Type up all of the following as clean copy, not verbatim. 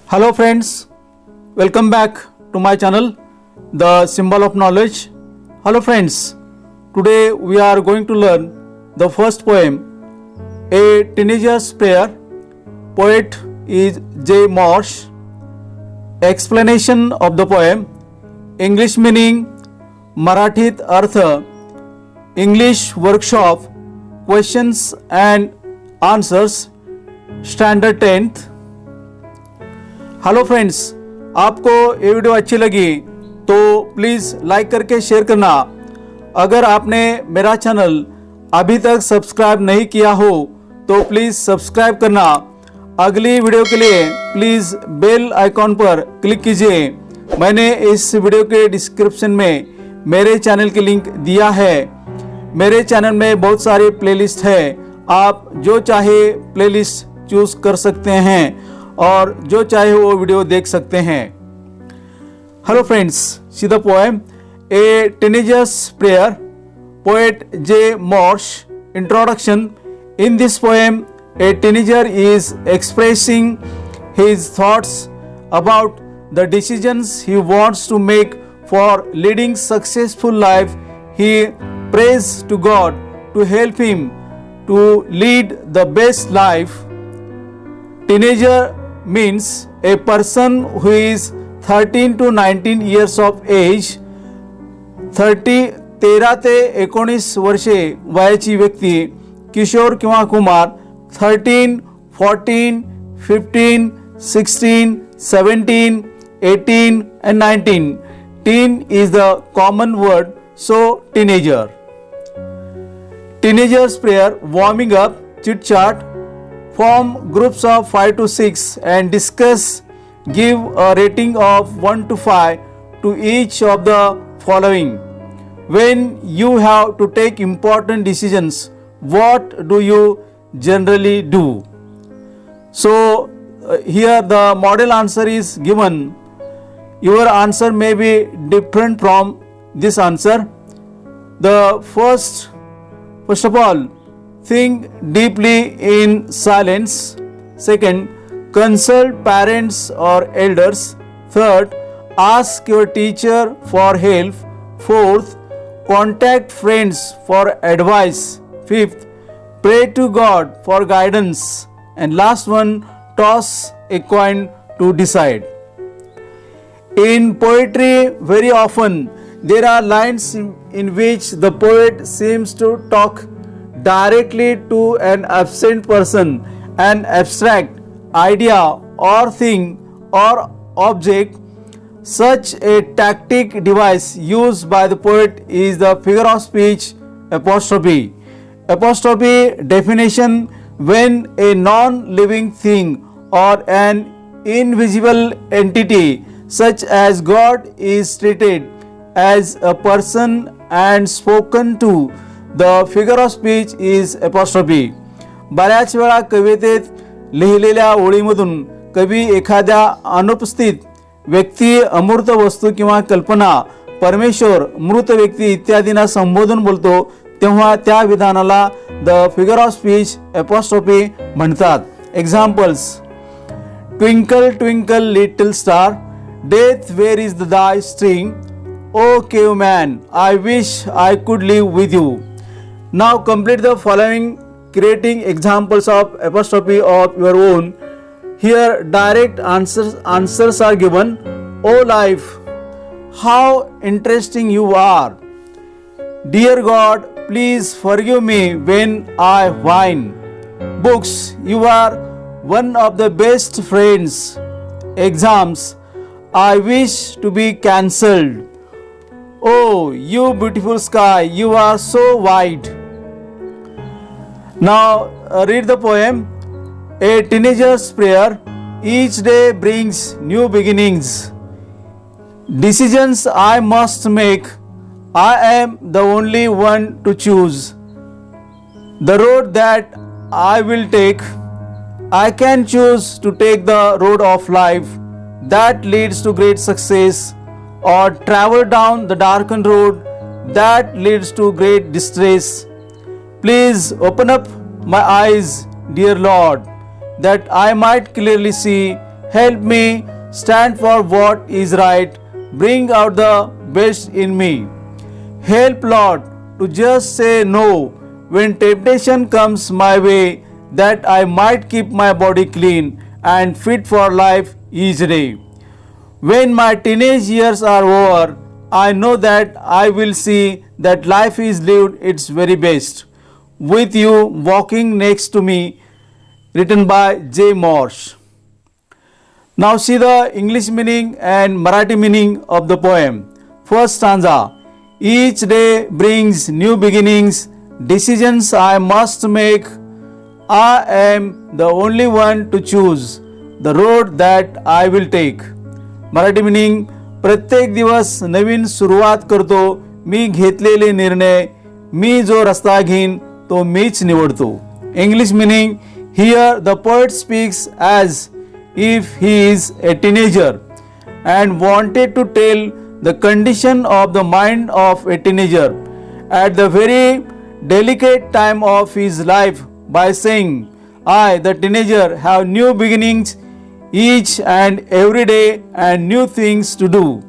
Hello friends, welcome back to my channel, The Symbol of Knowledge. Hello friends, today we are going to learn the first poem, A Teenager's Prayer. Poet is J. Marsh. Explanation of the poem, English meaning, Marathit Artha, English workshop, questions and answers, Standard 10th. Hello friends, आपको ये video अच्छी लगी तो please like करके share करना। अगर आपने मेरा चैनल अभी तक सब्सक्राइब नहीं किया हो तो प्लीज़ सब्सक्राइब करना। अगली वीडियो के लिए प्लीज़ बेल आइकॉन पर क्लिक कीजिए। मैंने इस वीडियो के डिस्क्रिप्शन में मेरे चैनल की लिंक दिया है। मेरे चैनल में बहुत सारी प्लेलिस्ट है, आप जो चाहे प्लेलिस्ट चूज़ कर सकते हैं और जो चाहे वो वीडियो देख सकते हैं। Hello friends, see the poem a teenager's prayer, poet J Morsh. Introduction. In this poem a teenager is expressing his thoughts about the decisions he wants to make for leading successful life. He prays to God to help him to lead the best life. Teenager means a person who is 13 to 19 years of age. 13 ते 19 वर्षे वयाची व्यक्ती, किशोर किंवा Kumar. 13, 14, 15, 16, 17, 18 and 19. Teen is the common word, so teenager. Teenager's prayer, warming up, chit chat. Form groups of 5 to 6 and discuss. Give a rating of 1 to 5 to each of the following. When you have to take important decisions, what do you generally do? So here the model answer is given. Your answer may be different from this answer. The first of all, think deeply in silence. Second, consult parents or elders. Third, ask your teacher for help. Fourth, contact friends for advice. Fifth, pray to God for guidance. And last one, toss a coin to decide. In poetry, very often there are lines in which the poet seems to talk directly to an absent person, an abstract idea or thing or object. Such a tactic device used by the poet is the figure of speech apostrophe. Apostrophe definition: when a non-living thing or an invisible entity such as God is treated as a person and spoken to, the figure of speech is apostrophe. बऱ्याच वेळा कवितेत लिहिलेल्या ओळीमधून कवी एखाद्या अनुपस्थित व्यक्ती, अमूर्त वस्तू किंवा कल्पना, परमेश्वर, मृत व्यक्ती इत्यादींना संबोधून बोलतो तेव्हा त्या विधानाला the figure of speech apostrophe म्हणतात. Examples: twinkle twinkle little star, death where is thy sting, O caveman, I wish I could live with you. Now complete the following, creating examples of apostrophe of your own. Here direct answers are given. O life, how interesting you are. Dear God, please forgive me when I whine. Books, you are one of the best friends. Exams, I wish to be cancelled. Oh, you beautiful sky, you are so wide. Now read the poem. A teenager's prayer. Each day brings new beginnings. Decisions I must make. I am the only one to choose. The road that I will take. I can choose to take the road of life that leads to great success, or travel down the darkened road that leads to great distress. Please open up my eyes, dear Lord. that I might clearly see. Help me stand for what is right. Bring out the best in me. Help, Lord, to just say no when temptation comes my way, that I might keep my body clean and fit for life each day. When my teenage years are over, I know that I will see that life is lived its very best, with you walking next to me. Written by J. Morse. Now see the English meaning and Marathi meaning of the poem. First stanza. Each day brings new beginnings, decisions I must make. I am the only one to choose the road that I will take. Marathi meaning, प्रत्येक दिवस नवीन सुरुवात करतो, मी घेतलेले निर्णय, मी जो रस्ता घेईन तो मीच निवडतो. English meaning, here the poet speaks as if he is a teenager and wanted to tell the condition of the mind of a teenager at the very delicate time of his life by saying, I, the teenager, have new beginnings each and every day and new things to do.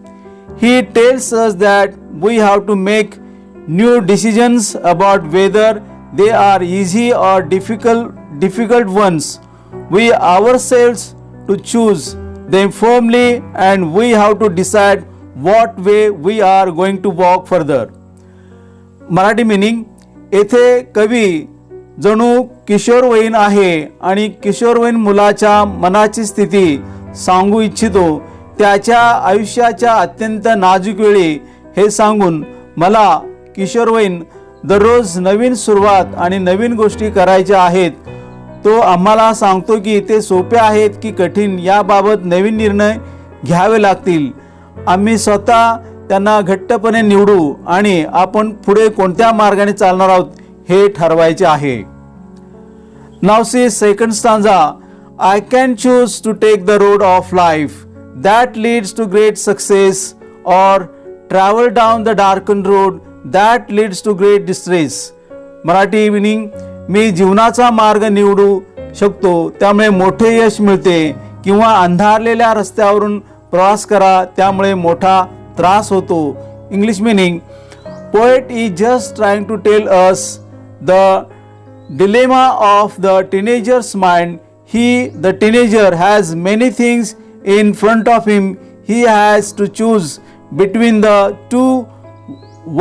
He tells us that we have to make new decisions about whether they are easy or difficult ones. We ourselves to choose them firmly, and we have to decide what way we are going to walk further. Marathi meaning, येथे कवी जणू किशोरवयीन आहे आणि किशोरवयीन मुलाच्या मनाची स्थिती सांगू इच्छितो. त्याच्या आयुष्याच्या अत्यंत नाजूक वेळी हे सांगून, मला किशोरवयीन दररोज नवीन सुरुवात आणि नवीन गोष्टी करायच्या आहेत. तो आम्हाला सांगतो की ते सोपे आहेत की कठीण याबाबत नवीन निर्णय घ्यावे लागतील. आम्ही स्वतः त्यांना घट्टपणे निवडू आणि आपण पुढे कोणत्या मार्गाने चालणार आहोत हे ठरवायचे आहे. Now see second stanza. I can choose to take the road of life that leads to great success, or travel down the darkened road that leads to great distress. Marathi meaning, मी जीवनाचा मार्ग निवडू शकतो त्यामुळे मोठे यश मिळते, किंवा अंधारलेल्या रस्त्यावरून प्रवास करा त्यामुळे मोठा त्रास होतो. English meaning, poet is just trying to tell us the dilemma of the teenager's mind. The teenager has many things in front of him. He has to choose between the two.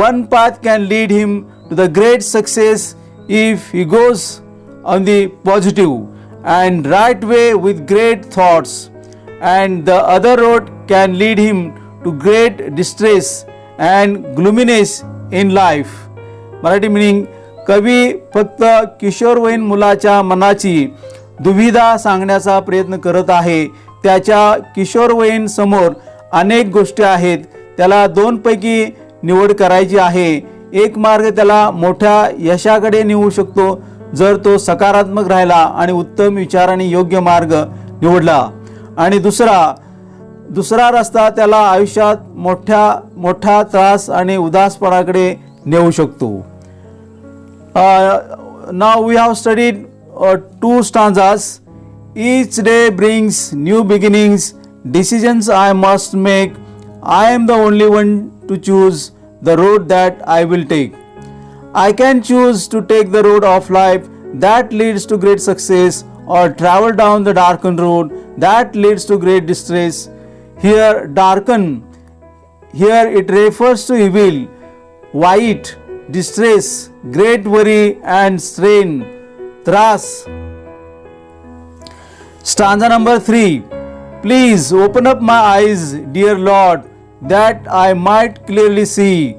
One path can lead him to the great success if he goes on the positive and right way with great thoughts, and the other road can lead him to great distress and gloominess in life. Marathi meaning, कवी फक्त किशोरवयीन मुलाच्या मनाची दुविधा सांगण्याचा प्रयत्न करत आहे. त्याच्या किशोरवयीन समोर अनेक गोष्टी आहेत. त्याला दोन पैकी निवड करायची आहे. एक मार्ग त्याला मोठ्या यशाकडे नेऊ शकतो जर तो सकारात्मक राहिला आणि उत्तम विचाराने योग्य मार्ग निवडला, आणि दुसरा रस्ता त्याला आयुष्यात मोठा त्रास आणि उदासपणाकडे नेऊ शकतो. Now we have studied two stanzas. Each day brings new beginnings, decisions I must make. I am the only one to choose the road that I will take. I can choose to take the road of life that leads to great success, or travel down the darkened road that leads to great distress. Here, darken, here it refers to evil, white, distress, great worry and strain, त्रास. Stanza number 3. Please open up my eyes, dear Lord, that I might clearly see.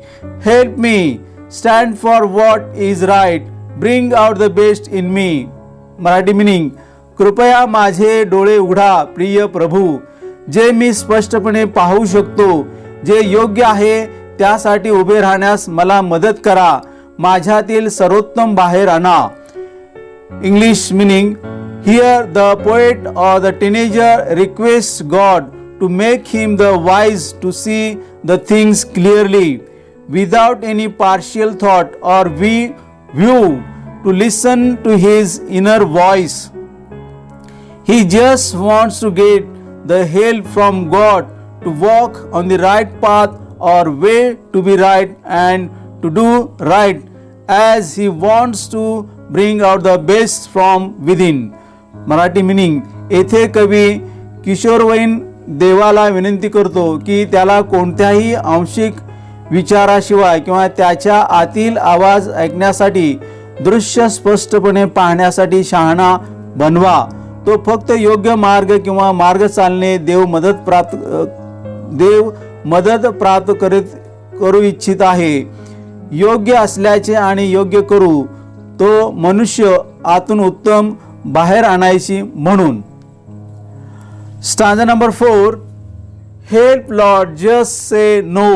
Help me stand for what is right. Bring out the best in me. Marathi meaning, कृपया माझे डोळे उघडा प्रिय प्रभू, जे मी स्पष्टपणे पाहू शकतो. जे योग्य आहे त्यासाठी उभे राहण्यास मला मदत करा. माझ्यातील सर्वोत्तम बाहेर आणा. English meaning, here the poet or the teenager requests God to make him the wise to see the things clearly without any partial thought or view, to listen to his inner voice. He just wants to get the help from God to walk on the right path or way to be right and to do right, as he wants to bring out the best from within. Marathi meaning, येथे कवी किशोरवयीन देवाला विनंती करतो की त्याला कोणत्याही आंशिक विचाराशिवाय किंवा त्याच्या आतील आवाज ऐकण्यासाठी, दृश्य स्पष्टपणे पाहण्यासाठी शहाणा बनवा. तो फक्त योग्य मार्ग किंवा मार्ग चालणे देव मदत प्राप्त करू इच्छित आहे. योग्य असल्याचे आणि योग्य करू तो मनुष्य आतून उत्तम बाहेर आणायची म्हणून. Stanza number 4. Help Lord, just say no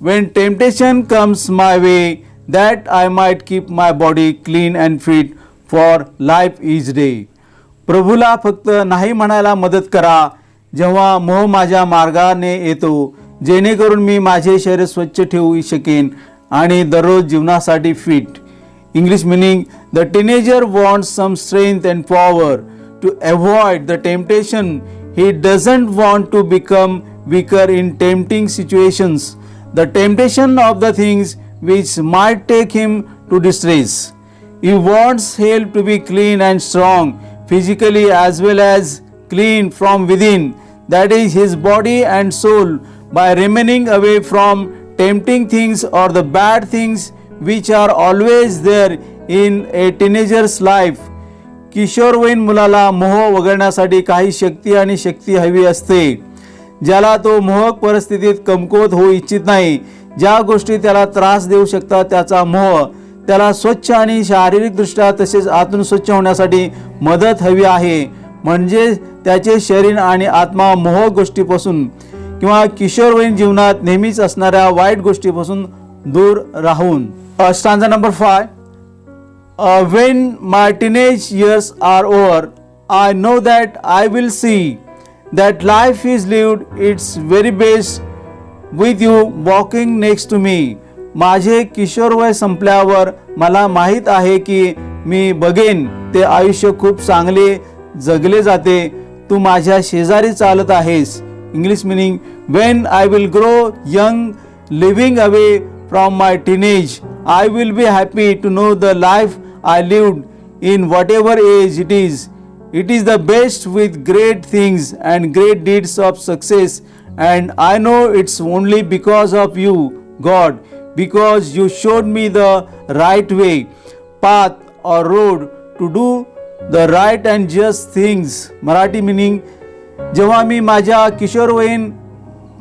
when temptation comes my way, that I might keep my body clean and fit for life each day. प्रभूला फक्त नाही म्हणायला मदत करा जेव्हा मोह माझ्या मार्गाने येतो, जेणेकरून मी माझे शरीर स्वच्छ ठेवू शकेन आणि दररोज जीवनासाठी fit. English meaning, the teenager wants some strength and power to avoid the temptation. He doesn't want to become weaker in tempting situations, the temptation of the things which might take him to distress. He wants help to be clean and strong physically as well as clean from within, that is his body and soul, by remaining away from tempting things or the bad things which are always there in a teenager's life. किशोरवयीन मुलाला मोह वगळण्यासाठी काही शक्ती आणि शक्ती हवी असते, ज्याला तो मोहक परिस्थितीत कमकुवत होऊ इच्छित नाही. ज्या गोष्टी त्याला त्रास देऊ शकतात त्याचा मोह त्याला स्वच्छ आणि शारीरिकदृष्ट्या तसेच आतून स्वच्छ होण्यासाठी मदत हवी आहे. म्हणजे त्याचे शरीर आणि आत्मा मोहक गोष्टीपासून किंवा किशोरवयीन जीवनात नेहमीच असणाऱ्या वाईट गोष्टीपासून दूर राहून. Stanza number 5. When my teenage years are over, I know that I will see that life is lived its very best with you walking next to me. माझे किशोरवय संपल्यावर मला माहीत आहे की मी बघेन ते आयुष्य खूप चांगले जगले जाते, तू माझ्या शेजारी चालत आहेस. English meaning, when I will grow young living away from my teenage, I will be happy to know the life I lived in whatever age it is. It is the best with great things and great deeds of success, and I know it's only because of you, God, because you showed me the right way, path or road to do the right and just things. Marathi meaning, जेव्हा मी माझ्या किशोरवयीन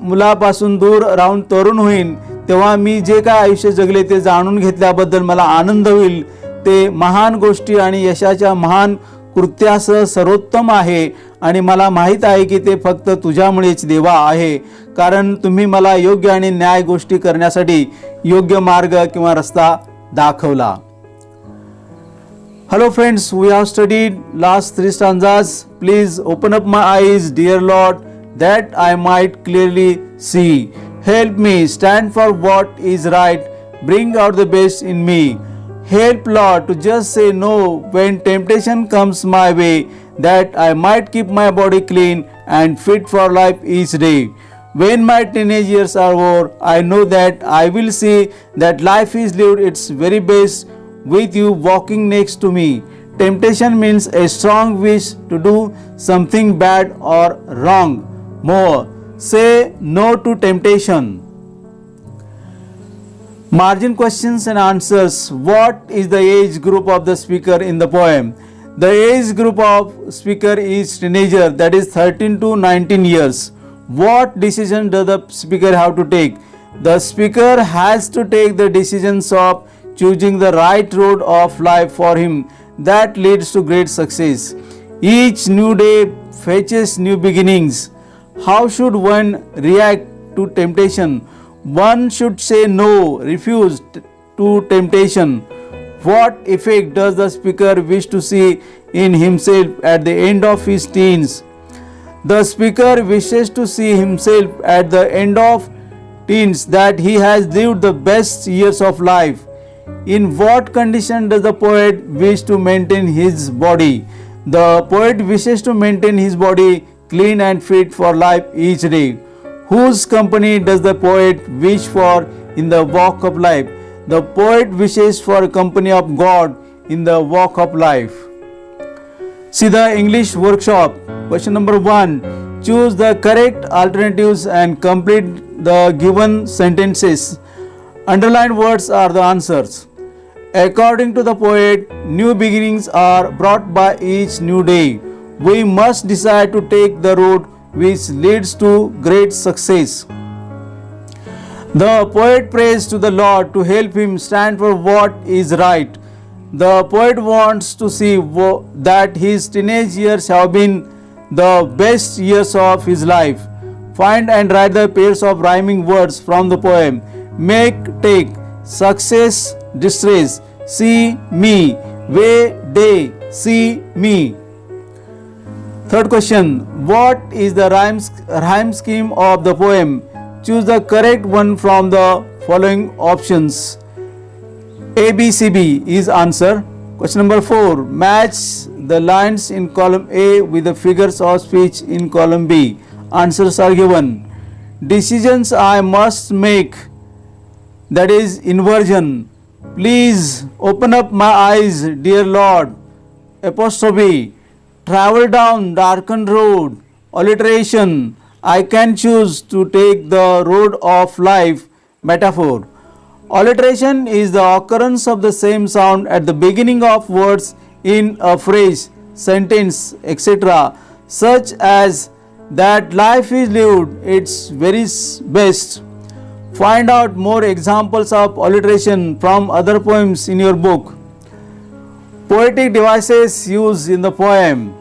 मुलापासून दूर राहून तरुण होईन तेव्हा मी जे काय आयुष्य जगले ते जाणून घेतल्याबद्दल मला आनंद होईल. ते महान गोष्टी आणि यशाच्या महान कृत्यासह सर्वोत्तम आहे आणि मला माहीत आहे की ते फक्त तुझ्यामुळेच देवा आहे, कारण तुम्ही मला योग्य आणि न्याय गोष्टी करण्यासाठी योग्य मार्ग किंवा रस्ता दाखवला. Hello friends, we have studied last 3 stanzas. Please open up my eyes, dear Lord, that I might clearly see. Help me stand for what is right, bring out the best in me. Help Lord to just say no when temptation comes my way, that I might keep my body clean and fit for life each day. When my teenage years are over, I know that I will see that life is lived its very best with you walking next to me. Temptation means a strong wish to do something bad or wrong. More, say no to temptation. Margin questions and answers. What is the age group of the speaker in the poem? The age group of speaker is teenager, that is 13 to 19 years. What decision does the speaker have to take? The speaker has to take the decisions of choosing the right road of life for him that leads to great success. Each new day fetches new beginnings. How should one react to temptation? One should say no, refuse to temptation. What effect does the speaker wish to see in himself at the end of his teens? The speaker wishes to see himself at the end of teens that he has lived the best years of life. In what condition does the poet wish to maintain his body? The poet wishes to maintain his body clean and fit for life each day. Whose company does the poet wish for in the walk of life? The poet wishes for a company of God in the walk of life. See the English workshop. Question number 1. Choose the correct alternatives and complete the given sentences. Underlined words are the answers. According to the poet, new beginnings are brought by each new day. We must decide to take the road which leads to great success. The poet prays to the Lord to help him stand for what is right. The poet wants to see that his teenage years have been the best years of his life. Find and write the pairs of rhyming words from the poem. Make, take, success, distress, see me, way, day, see me. Third question. What is the rhyme scheme of the poem? Choose the correct one from the following options. A.B.C.B. is answer. Question number 4. Match the lines in column A with the figures of speech in column B. Answers are given. Decisions I must make, that is inversion. Please open up my eyes, dear Lord. Apostrophe. Travel down darkened road. Alliteration. I can choose to take the road of life. Metaphor. Alliteration is the occurrence of the same sound at the beginning of words in a phrase, sentence, etc., such as that life is lived its very best. Find out more examples of alliteration from other poems in your book. Poetic devices used in the poem.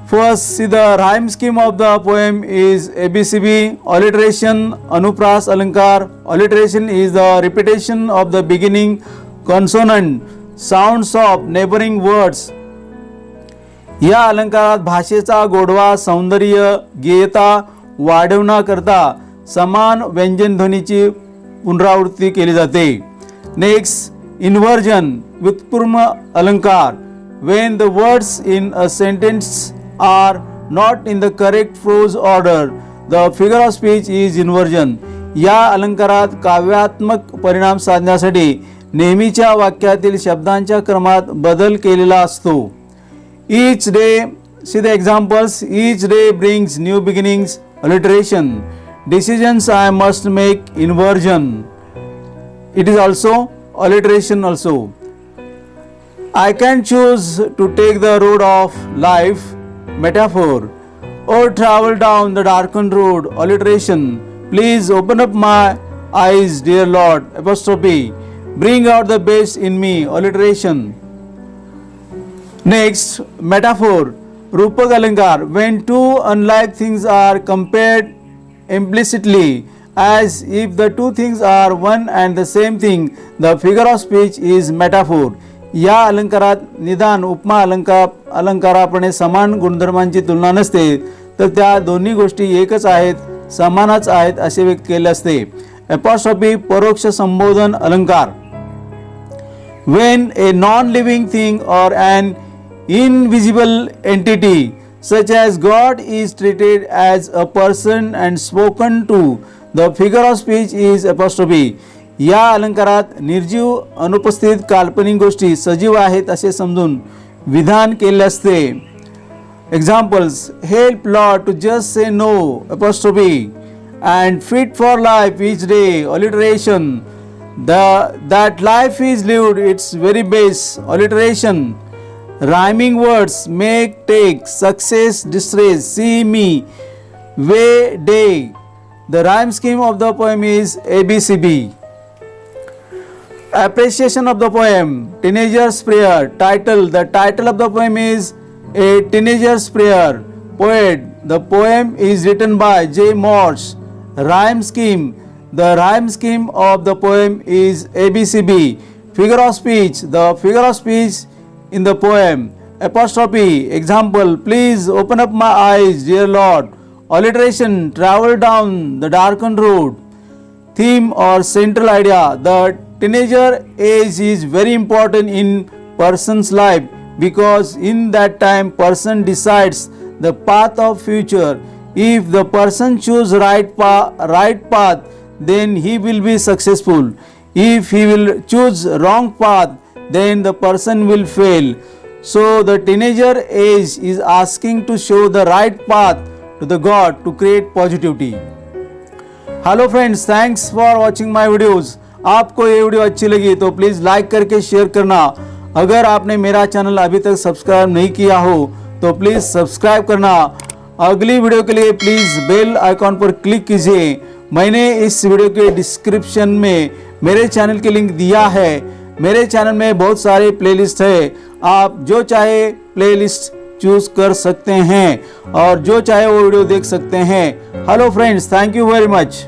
First, see the rhyme scheme of the poem is A.B.C.B. Alliteration, Anupras Alankar. Alliteration is the repetition of the beginning consonant, sounds of neighboring words. या अलंकारात भाषेचा गोडवा, सौंदर्य, गेयता वाढवण्याकरता समान व्यंजन ध्वनीची पुनरावृत्ती केली जाते. Next, inversion, व्युत्पन्न अलंकार. When the words in a sentence are not in the correct prose order, the figure of speech is inversion. या अलंकारात काव्यात्मक परिणाम साधण्यासाठी नेहमीच्या वाक्यातील शब्दांच्या क्रमात बदल केलेला असतो. Each day, see the examples. Each day brings new beginnings. Alliteration. Decisions I must make. Inversion. It is also alliteration also. I can choose to take the road of life. Metaphor. Or travel down the darkened road. Alliteration. Please open up my eyes, dear Lord. Apostrophe. Bring out the best in me. Alliteration. Next, metaphor. Rupak Alankar. When two unlike things are compared implicitly as if the two things are one and the same thing, the figure of speech is metaphor. या अलंकारात निदान उपमा अलंकाराप्रमाणे समान गुणधर्मांची तुलना नसते, तर त्या दोन्ही गोष्टी एकच आहेत, समानच आहेत असे व्यक्त केले असते. अपॉस्ट्रॉफी परोक्ष संबोधन अलंकार. When a non-living thing or an invisible entity such as God is treated as a person and spoken to, the figure of speech is apostrophe. या अलंकारात निर्जीव अनुपस्थित काल्पनिक गोष्टी सजीव आहेत असे समजून विधान केले असते. Examples. Help Lord to just say no. Apostrophe. And fit for life each day. Alliteration. that life is lived its very best. Alliteration. Rhyming words. Make, take, success, distress, see me, way, day. The rhyme scheme of the poem is A.B.C.B. Appreciation of the poem. Teenager's Prayer. Title. The title of the poem is A Teenager's Prayer. Poet. The poem is written by J. Morse. Rhyme scheme. The rhyme scheme of the poem is A.B.C.B. Figure of speech. The figure of speech in the poem. Apostrophe. Example. Please open up my eyes, dear Lord. Alliteration. Travel down the darkened road. Theme or central idea. The teenager age is very important in person's life. because in that time person decides the path of future. If the person choose right path, then he will be successful. If he will choose wrong path, then the person will fail. So the teenager age is asking to show the right path to the God to create positivity. Hello friends, thanks for watching my videos. आपको ये video अच्छी लगी तो please like करके share करना। अगर आपने मेरा चैनल अभी तक सब्सक्राइब नहीं किया हो तो प्लीज़ सब्सक्राइब करना। अगली वीडियो के लिए प्लीज़ बेल आइकॉन पर क्लिक कीजिए। मैंने इस वीडियो के डिस्क्रिप्शन में मेरे चैनल के लिंक दिया है। मेरे चैनल में बहुत सारे प्लेलिस्ट है, आप जो चाहे प्लेलिस्ट चूज कर सकते हैं और जो चाहे वो वीडियो देख सकते हैं। Hello friends, thank you very much.